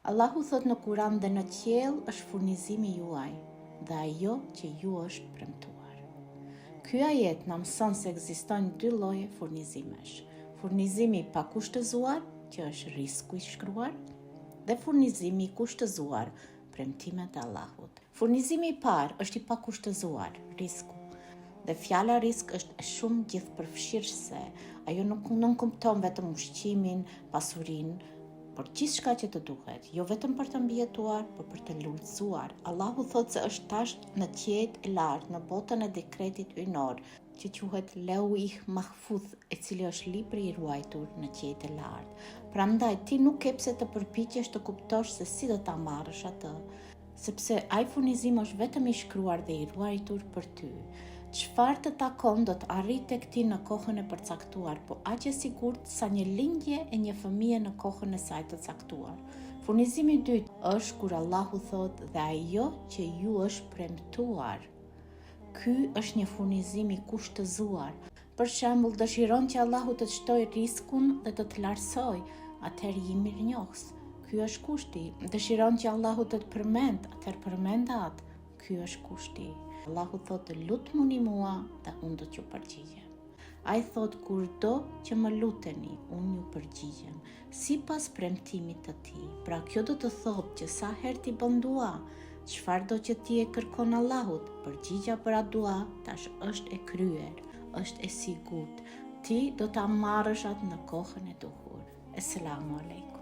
Allahu thot në Kuran dhe në qiell është furnizimi juaj dhe ajo që ju është premtuar. Ky ajet na mëson se ekzistojnë dy lloje furnizimesh. Furnizimi i pakushtëzuar, që është risku i shkruar, dhe furnizimi i kushtëzuar, premtimet e Allahut. Furnizimi i parë është i pakushtëzuar, risku. Dhe fjala risk është shumë gjithëpërfshirëse. Ajo nuk kupton vetëm ushqimin, pasurinë, por gjithçka që të duhet, jo vetëm për të mbijetuar, por për të lullëzuar. Allahu thotë se është tash në qiejt e lartë, në botën e dekretit ynor, që quhet Lauh Mahfuz, e cili është libri i ruajtur në qiejt e lartë. Prandaj ti nuk ke pse të përpiqesh të kuptosh se si do ta marrësh atë, sepse ai furnizim është vetëm i shkruar dhe i ruajtur për ty. Çfarë të takon do të arrit tek ti në kohën e përcaktuar, po aq e sigurt sa një lindje e një fëmie në kohën e saj të caktuar. Furnizimi i dytë është kur Allahu thotë dhe ajo që ju është premtuar. Ky është një furnizim i kushtëzuar. Për shembull, dëshiron që Allahu të shtojë riskun dhe të të lartësoj, atëherë je mirënjohës. Ky është kushti. Dëshiron që Allahu të të përmend, atëherë përmend atë. Ky është kushti. Allahu thotë lutmuni mua dhe unë do t'ju përgjigjem. Ai thotë kurdo që më luteni, unë ju përgjigjem, sipas premtimit të tij. Pra kjo do të thotë që sa herë ti bën dua, çfarë do që ti e kërkon Allahut, përgjigja për atë dua tash është e kryer, është e sigurt. Ti do ta marrësh atë në kohën e duhur. Eselamu alejkum.